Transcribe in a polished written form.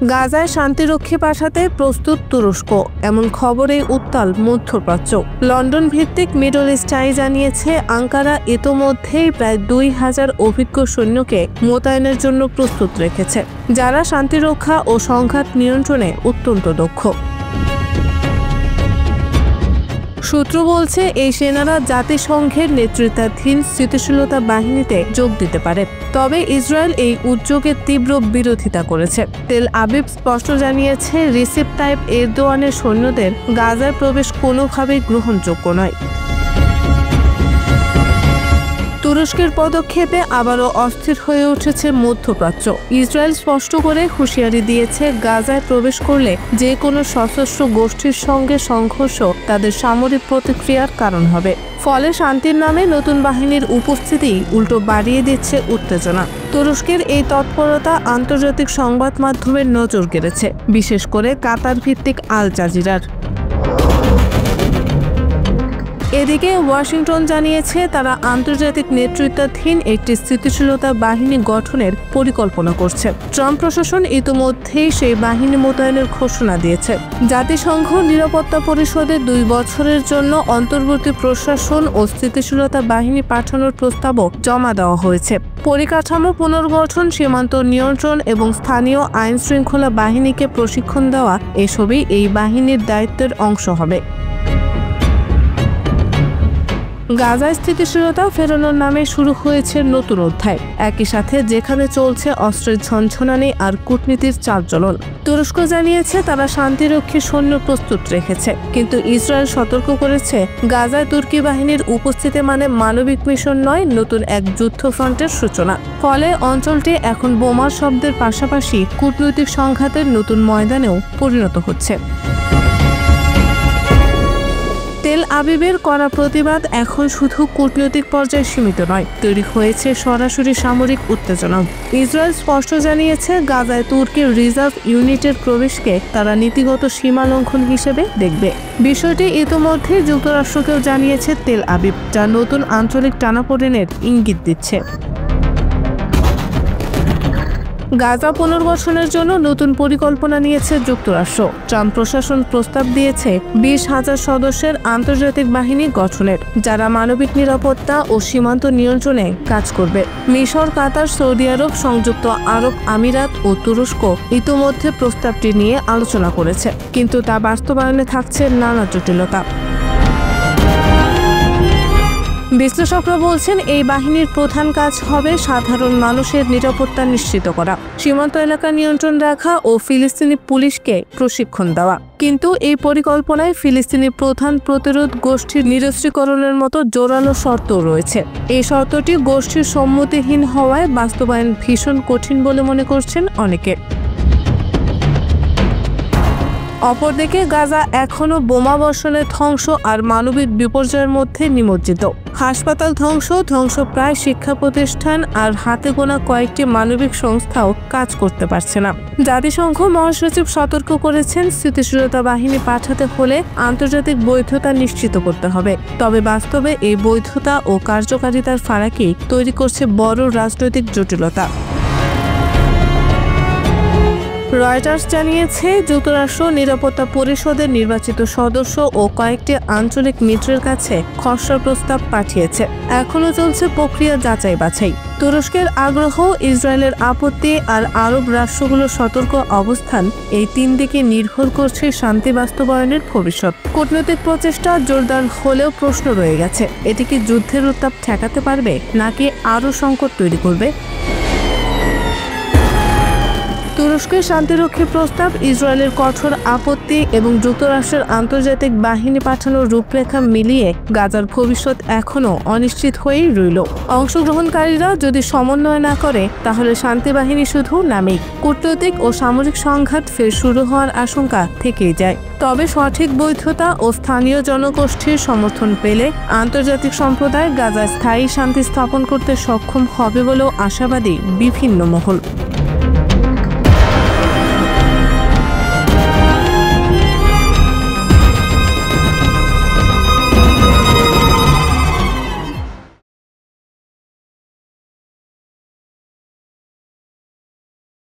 গাজায় শান্তিরক্ষী পাঠাতে প্রস্তুত তুরস্ক, এমন খবরে উত্তাল মধ্যপ্রাচ্য। লন্ডন ভিত্তিক মিডল ইস্ট আই জানিয়েছে, আঙ্কারা ইতোমধ্যেই প্রায় 2000 অভিজ্ঞ সৈন্যকে মোতায়েনের জন্য প্রস্তুত রেখেছে, যারা শান্তিরক্ষা ও সংঘাত নিয়ন্ত্রণে অত্যন্ত দক্ষ। সূত্র বলছে, এই সেনারা জাতিসংঘের নেতৃত্বাধীন স্থিতিশীলতা বাহিনীতে যোগ দিতে পারে। তবে ইসরায়েল এই উদ্যোগের তীব্র বিরোধিতা করেছে। তেল আবিব স্পষ্ট জানিয়েছে, রিসেপ তাইপ এরদোয়ানের সৈন্যদের গাজায় প্রবেশ কোনোভাবেই গ্রহণযোগ্য নয়। তুরস্কের পদক্ষেপে আবারও অস্থির হয়ে উঠেছে মধ্যপ্রাচ্য। ইসরায়েল স্পষ্ট করে হুঁশিয়ারি দিয়েছে, গাজায় প্রবেশ করলে যে কোনো সশস্ত্র গোষ্ঠীর সঙ্গে সংঘর্ষ তাদের সামরিক প্রতিক্রিয়ার কারণ হবে। ফলে শান্তির নামে নতুন বাহিনীর উপস্থিতি উল্টো বাড়িয়ে দিচ্ছে উত্তেজনা। তুরস্কের এই তৎপরতা আন্তর্জাতিক সংবাদ মাধ্যমের নজর কেড়েছে, বিশেষ করে কাতার ভিত্তিক আল জাজিরার। এদিকে ওয়াশিংটন জানিয়েছে, তারা আন্তর্জাতিক নেতৃত্বাধীন একটি স্থিতিশীলতা বাহিনী গঠনের পরিকল্পনা করছে। ট্রাম্প প্রশাসন ইতিমধ্যেই সেই বাহিনী মোতায়েনের ঘোষণা দিয়েছে। জাতিসংঘ নিরাপত্তা পরিষদে 2 বছরের জন্য অন্তর্বর্তী প্রশাসন ও স্থিতিশীলতা বাহিনী পাঠানোর প্রস্তাবও জমা দেওয়া হয়েছে। পরিকাঠামো পুনর্গঠন, সীমান্ত নিয়ন্ত্রণ এবং স্থানীয় আইন শৃঙ্খলা বাহিনীকে প্রশিক্ষণ দেওয়া এসবই এই বাহিনীর দায়িত্বের অংশ হবে। গাজায় স্থিতিশীলতা ফেরানোর নামে শুরু হয়েছে নতুন অধ্যায়। একই সাথে যেখানে চলছে অস্ত্রের ঝনঝনানি আর কূটনীতির চালচলন। তুরস্ক জানিয়েছে, তারা শান্তিরক্ষী সৈন্য প্রস্তুত রেখেছে, কিন্তু ইসরায়েল সতর্ক করেছে, গাজায় তুর্কি বাহিনীর উপস্থিতি মানে মানবিক মিশন নয়, নতুন এক যুদ্ধফ্রন্টের সূচনা। ফলে অঞ্চলটি এখন বোমার শব্দের পাশাপাশি কূটনৈতিক সংঘাতের নতুন ময়দানেও পরিণত হচ্ছে। তেল আবিবের করা প্রতিবাদ এখন শুধু কূটনৈতিক পর্যায়ে সীমিত নয়, তৈরি হয়েছে সরাসরি সামরিক উত্তেজনা। ইসরায়েল স্পষ্ট জানিয়েছে, গাজায় তুর্কির রিজার্ভ ইউনিটের প্রবেশকে তারা নীতিগত সীমা লঙ্ঘন হিসেবে দেখবে। বিষয়টি ইতিমধ্যে যুক্তরাষ্ট্রকেও জানিয়েছে তেল আবিব, যা নতুন আঞ্চলিক টানাপোড়েনের ইঙ্গিত দিচ্ছে। গাজা পুনর্গঠনের জন্য নতুন পরিকল্পনা নিয়েছে যুক্তরাষ্ট্র। ট্রাম্প প্রশাসন প্রস্তাব দিয়েছে 20,000 সদস্যের আন্তর্জাতিক বাহিনী গঠনের, যারা মানবিক নিরাপত্তা ও সীমান্ত নিয়ন্ত্রণে কাজ করবে। মিশর, কাতার, সৌদি আরব, সংযুক্ত আরব আমিরাত ও তুরস্ক ইতিমধ্যে প্রস্তাবটি নিয়ে আলোচনা করেছে, কিন্তু তা বাস্তবায়নে থাকছে নানা জটিলতা। বিশ্লেষকরা বলছেন, এই বাহিনীর প্রধান কাজ হবে সাধারণ মানুষের নিরাপত্তা নিশ্চিত করা, সীমান্ত এলাকা নিয়ন্ত্রণ রাখা ও ফিলিস্তিনি পুলিশকে প্রশিক্ষণ দেওয়া। কিন্তু এই পরিকল্পনায় ফিলিস্তিনি প্রধান প্রতিরোধ গোষ্ঠীর নিরস্ত্রীকরণের মতো জোরালো শর্ত রয়েছে। এই শর্তটি গোষ্ঠীর সম্মতিহীন হওয়ায় বাস্তবায়ন ভীষণ কঠিন বলে মনে করছেন অনেকে। অপরদিকে গাজা এখনও বোমা বর্ষণের ধ্বংস আর মানবিক বিপর্যয়ের মধ্যে নিমজ্জিত। হাসপাতাল ধ্বংসপ্রায় শিক্ষা প্রতিষ্ঠান আর হাতে গোনা কয়েকটি মানবিক সংস্থাও কাজ করতে পারছে না। জাতিসংঘ মহাসচিব সতর্ক করেছেন, স্থিতিশীলতা বাহিনী পাঠাতে হলে আন্তর্জাতিক বৈধতা নিশ্চিত করতে হবে। তবে বাস্তবে এই বৈধতা ও কার্যকারিতার ফারাকই তৈরি করছে বড় রাজনৈতিক জটিলতা। রয়টার্স জানিয়েছে, যুক্তরাষ্ট্র নিরাপত্তা পরিষদের নির্বাচিত সদস্য ও কয়েকটি আঞ্চলিক মিত্রের কাছে খসড়া প্রস্তাব পাঠিয়েছে। এখনও চলছে প্রক্রিয়া যাচাই বাছাই। তুরস্কের আগ্রহ, ইসরায়েলের আপত্তি আর আরব রাষ্ট্রগুলোর সতর্ক অবস্থান, এই 3 দিকে নির্ভর করছে শান্তি বাস্তবায়নের ভবিষ্যৎ। কূটনৈতিক প্রচেষ্টা জোরদার হলেও প্রশ্ন রয়ে গেছে, এটি কি যুদ্ধের উত্তাপ ঠেকাতে পারবে নাকি আরও সংকট তৈরি করবে? তুরস্কের শান্তিরক্ষী প্রস্তাব, ইসরায়েলের কঠোর আপত্তি এবং যুক্তরাষ্ট্রের আন্তর্জাতিক বাহিনী পাঠানোর রূপরেখা মিলিয়ে গাজার ভবিষ্যৎ এখনও অনিশ্চিত হয়েই রইল। অংশগ্রহণকারীরা যদি সমন্বয় না করে, তাহলে শান্তি বাহিনী শুধু নামেই। কূটনৈতিক ও সামরিক সংঘাত ফের শুরু হওয়ার আশঙ্কা থেকেই যায়। তবে সঠিক বৈধতা ও স্থানীয় জনগোষ্ঠীর সমর্থন পেলে আন্তর্জাতিক সম্প্রদায় গাজায় স্থায়ী শান্তি স্থাপন করতে সক্ষম হবে বলেও আশাবাদী বিভিন্ন মহল।